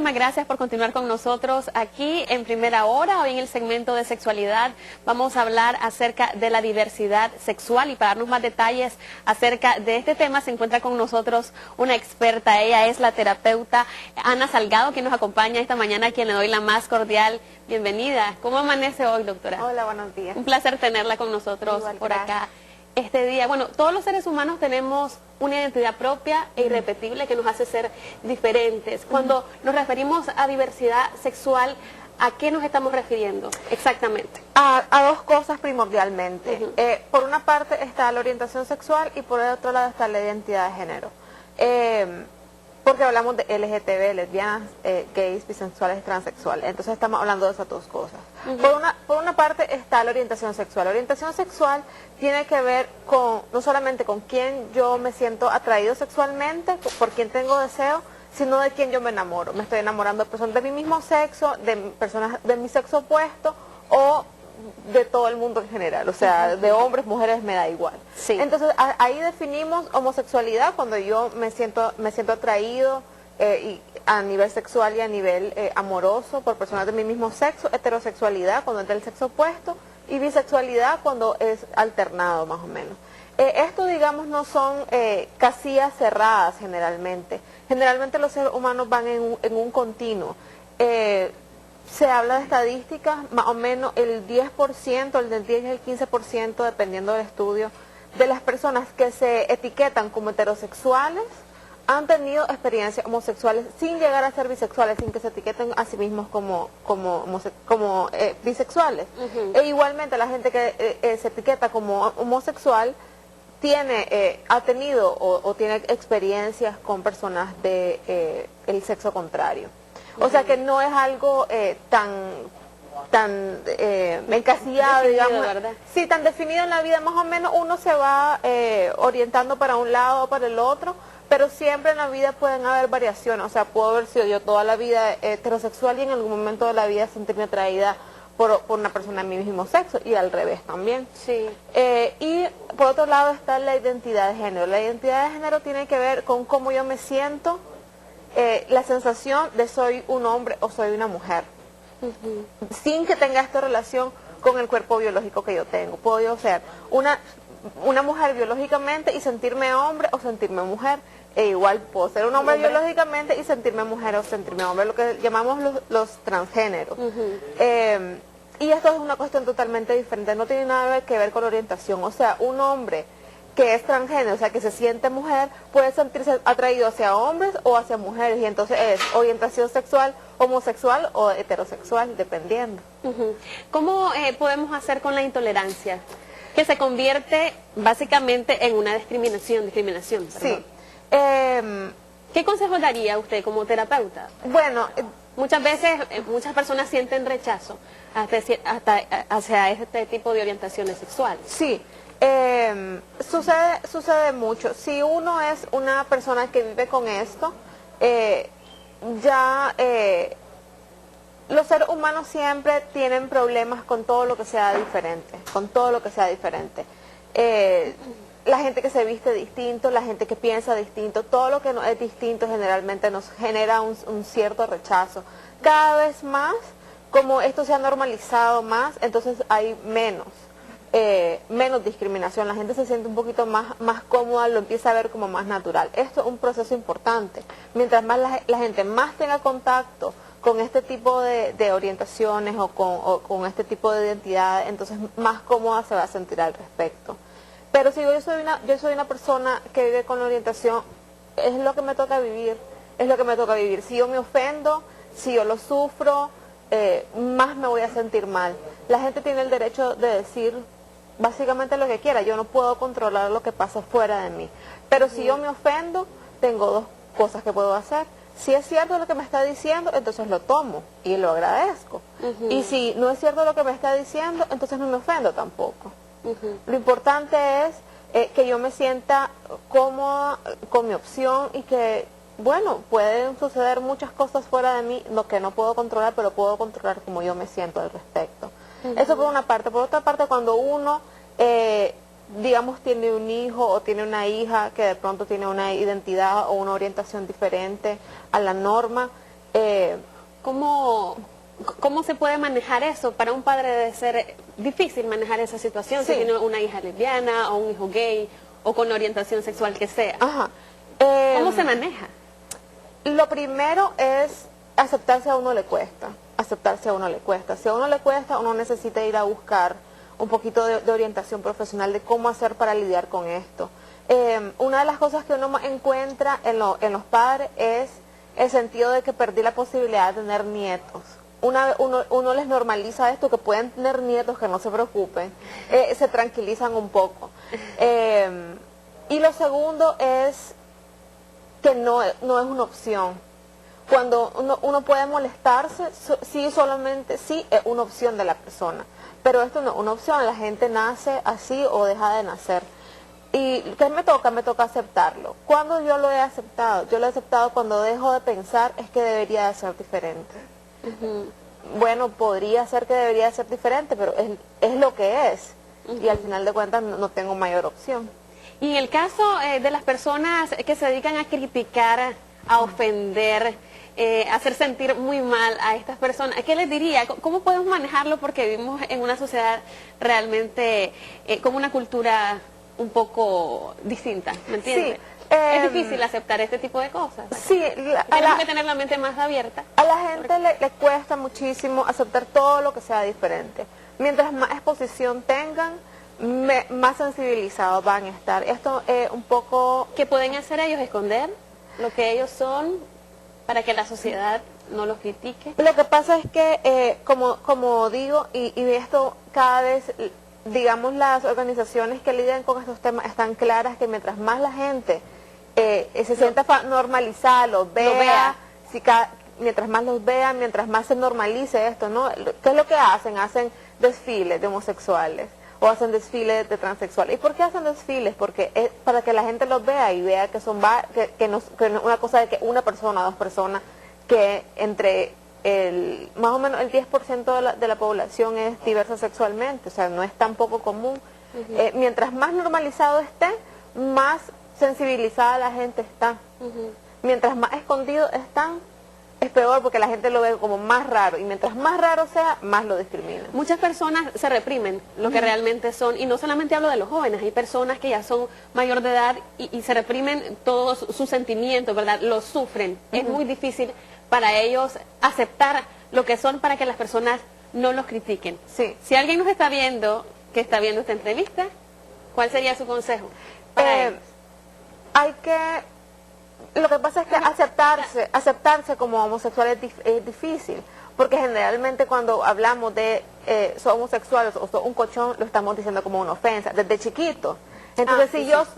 muchísimas gracias por continuar con nosotros aquí en Primera Hora. Hoy en el segmento de sexualidad vamos a hablar acerca de la diversidad sexual, y para darnos más detalles acerca de este tema se encuentra con nosotros una experta. Ella es la terapeuta Ana Salgado, quien nos acompaña esta mañana, a quien le doy la más cordial bienvenida. ¿Cómo amanece hoy, doctora? Hola, buenos días. Un placer tenerla con nosotros. Igual, por gracias. acá. Este día, bueno, todos los seres humanos tenemos una identidad propia e irrepetible que nos hace ser diferentes. Cuando nos referimos a diversidad sexual, ¿a qué nos estamos refiriendo exactamente? A dos cosas primordialmente. Por una parte está la orientación sexual y por el otro lado está la identidad de género. Porque hablamos de LGTB, lesbianas, gays, bisexuales, transexuales. Entonces estamos hablando de esas dos cosas. Por una parte está la orientación sexual. La orientación sexual tiene que ver con no solamente con quién yo me siento atraído sexualmente, por quién tengo deseo, sino de quién yo me enamoro. Me estoy enamorando de personas de mi mismo sexo, de personas de mi sexo opuesto o de todo el mundo en general, o sea, de hombres, mujeres, me da igual. Sí. Entonces ahí definimos homosexualidad cuando yo me siento atraído y a nivel sexual y a nivel amoroso por personas de mi mismo sexo, heterosexualidad cuando es del sexo opuesto y bisexualidad cuando es alternado más o menos. Esto, digamos, no son casillas cerradas generalmente. Generalmente los seres humanos van en un continuo. Se habla de estadísticas, más o menos el 10%, el del 10 y el 15%, dependiendo del estudio, de las personas que se etiquetan como heterosexuales han tenido experiencias homosexuales sin llegar a ser bisexuales, sin que se etiqueten a sí mismos como bisexuales. E igualmente la gente que se etiqueta como homosexual ha tenido o tiene experiencias con personas de el sexo contrario. O sea que no es algo tan encasillado, definido, digamos. ¿verdad? Sí, tan definido en la vida, más o menos uno se va orientando para un lado o para el otro, pero siempre en la vida pueden haber variaciones. O sea, puedo haber sido yo toda la vida heterosexual y en algún momento de la vida sentirme atraída por una persona de mi mismo sexo y al revés también. Sí. Y por otro lado está la identidad de género. La identidad de género tiene que ver con cómo yo me siento, la sensación de soy un hombre o soy una mujer, sin que tenga esta relación con el cuerpo biológico que yo tengo. Puedo yo ser una mujer biológicamente y sentirme hombre o sentirme mujer, e igual puedo ser un hombre biológicamente y sentirme mujer o sentirme hombre, lo que llamamos los transgéneros. Y esto es una cuestión totalmente diferente, no tiene nada que ver con orientación. O sea, un hombre que es transgénero, o sea, que se siente mujer, puede sentirse atraído hacia hombres o hacia mujeres, y entonces es orientación sexual, homosexual o heterosexual, dependiendo. ¿Cómo podemos hacer con la intolerancia? Que se convierte básicamente en una discriminación. Perdón. Sí. ¿Qué consejo daría usted como terapeuta? Bueno, Muchas veces, muchas personas sienten rechazo hacia este tipo de orientaciones sexuales. sí. Sucede mucho. Si uno es una persona que vive con esto, los seres humanos siempre tienen problemas con todo lo que sea diferente, la gente que se viste distinto, la gente que piensa distinto, todo lo que no es distinto generalmente nos genera un cierto rechazo. Cada vez más, como esto se ha normalizado más, entonces hay menos discriminación, la gente se siente un poquito más cómoda, lo empieza a ver como más natural. Esto es un proceso importante. Mientras más la gente más tenga contacto con este tipo de orientaciones o con este tipo de identidad, entonces más cómoda se va a sentir al respecto. Pero si yo soy una persona que vive con la orientación, es lo que me toca vivir, Si yo me ofendo, si yo lo sufro, más me voy a sentir mal. La gente tiene el derecho de decir básicamente lo que quiera, yo no puedo controlar lo que pasa fuera de mí. Pero si yo me ofendo, tengo dos cosas que puedo hacer. Si es cierto lo que me está diciendo, entonces lo tomo y lo agradezco. Y si no es cierto lo que me está diciendo, entonces no me ofendo tampoco. Lo importante es que yo me sienta cómoda con mi opción y que, bueno, pueden suceder muchas cosas fuera de mí, lo que no puedo controlar, pero puedo controlar cómo yo me siento al respecto. Eso por una parte. Por otra parte, cuando uno, digamos, tiene un hijo o tiene una hija que de pronto tiene una identidad o una orientación diferente a la norma, ¿Cómo se puede manejar eso? Para un padre debe ser difícil manejar esa situación, Sí. si tiene una hija lesbiana o un hijo gay o con orientación sexual que sea. Ajá. ¿Cómo se maneja? Lo primero es aceptarse. A uno le cuesta, aceptarse a uno le cuesta. Si a uno le cuesta, uno necesita ir a buscar un poquito de orientación profesional de cómo hacer para lidiar con esto. Una de las cosas que uno más encuentra en los padres es el sentido de que perdí la posibilidad de tener nietos. Uno les normaliza esto, que pueden tener nietos, que no se preocupen, se tranquilizan un poco. Y lo segundo es que no es una opción. Cuando uno puede molestarse, sí, solamente sí es una opción de la persona, pero esto no es una opción. La gente nace así o deja de nacer. ¿Y qué me toca? Me toca aceptarlo. ¿Cuándo yo lo he aceptado? Yo lo he aceptado cuando dejo de pensar es que debería de ser diferente. Bueno, podría ser que debería de ser diferente, pero es lo que es. Y al final de cuentas no tengo mayor opción. Y en el caso de las personas que se dedican a criticar, a ofender, hacer sentir muy mal a estas personas, ¿qué les diría? ¿Cómo podemos manejarlo? Porque vivimos en una sociedad realmente con una cultura un poco distinta, ¿me entiendes? Sí, es difícil aceptar este tipo de cosas. Sí, tenemos que tener la mente más abierta. A la gente le cuesta muchísimo aceptar todo lo que sea diferente. Mientras más exposición tengan, más sensibilizados van a estar. Esto es un poco... ¿Qué pueden hacer ellos? Esconder lo que ellos son para que la sociedad no los critique. Lo que pasa es que, como digo, y esto cada vez, digamos, las organizaciones que lidian con estos temas están claras que mientras más la gente se sienta normalizada, los vea. Mientras más los vean, mientras más se normalice esto, ¿no? ¿Qué es lo que hacen? Hacen desfiles de homosexuales o hacen desfiles de transexuales. ¿Y por qué hacen desfiles? Porque es para que la gente los vea y vea que son que no es una cosa de que una persona, dos personas, que entre más o menos el 10% de la población es diversa sexualmente, o sea, no es tan poco común. Mientras más normalizado esté, más sensibilizada la gente está. Mientras más escondido están, es peor porque la gente lo ve como más raro, y mientras más raro sea, más lo discriminan. Muchas personas se reprimen lo que realmente son, y no solamente hablo de los jóvenes, hay personas que ya son mayor de edad y se reprimen todos sus sentimientos, ¿verdad? Los sufren. Es muy difícil para ellos aceptar lo que son para que las personas no los critiquen. Sí. Si alguien nos está viendo, que está viendo esta entrevista, ¿cuál sería su consejo para ellos? Lo que pasa es que aceptarse como homosexual es difícil, porque generalmente cuando hablamos de son homosexuales o son un cochón, lo estamos diciendo como una ofensa, desde chiquito. Entonces,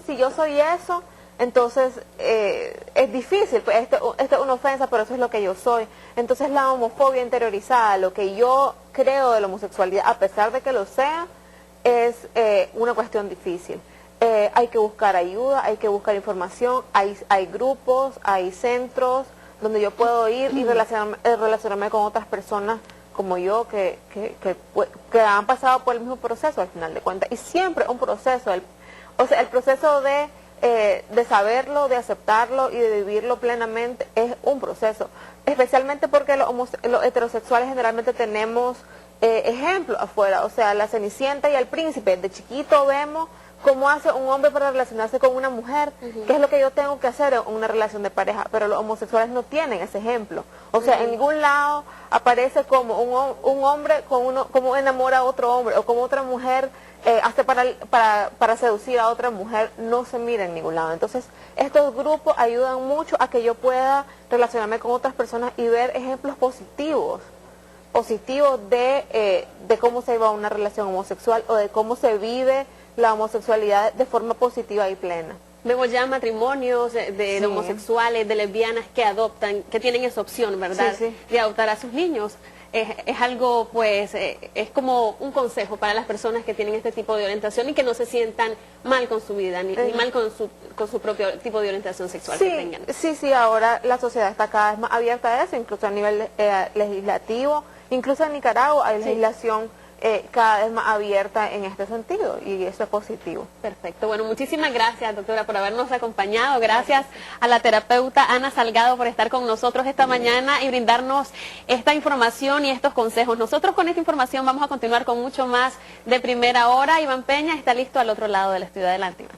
si yo soy eso, entonces es difícil, pues esto es una ofensa, pero eso es lo que yo soy. Entonces la homofobia interiorizada, lo que yo creo de la homosexualidad, a pesar de que lo sea, es una cuestión difícil. Hay que buscar ayuda, hay que buscar información, hay grupos, hay centros donde yo puedo ir y relacionarme con otras personas como yo que han pasado por el mismo proceso al final de cuentas. Y siempre un proceso, el proceso de saberlo, de aceptarlo y de vivirlo plenamente es un proceso. Especialmente porque los heterosexuales generalmente tenemos ejemplos afuera, o sea, la Cenicienta y el Príncipe. De chiquito vemos cómo hace un hombre para relacionarse con una mujer, qué es lo que yo tengo que hacer en una relación de pareja, pero los homosexuales no tienen ese ejemplo. O sea, en ningún lado aparece como un hombre, como enamora a otro hombre, o como otra mujer hace para seducir a otra mujer, no se mira en ningún lado. Entonces, estos grupos ayudan mucho a que yo pueda relacionarme con otras personas y ver ejemplos positivos de cómo se lleva una relación homosexual o de cómo se vive la homosexualidad de forma positiva y plena. Vemos ya matrimonios de homosexuales, de lesbianas que adoptan, que tienen esa opción, ¿verdad? De adoptar a sus niños. Es algo, pues, es como un consejo para las personas que tienen este tipo de orientación y que no se sientan mal con su vida, ni mal con su propio tipo de orientación sexual que tengan. Sí, ahora la sociedad está cada vez más abierta a eso, incluso a nivel legislativo, incluso en Nicaragua hay legislación cada vez más abierta en este sentido, y eso es positivo. Perfecto. Bueno, muchísimas gracias, doctora, por habernos acompañado. Gracias a la terapeuta Ana Salgado por estar con nosotros esta mañana y brindarnos esta información y estos consejos. Nosotros con esta información vamos a continuar con mucho más de Primera Hora. Iván Peña está listo al otro lado del estudio. Adelante, Iván.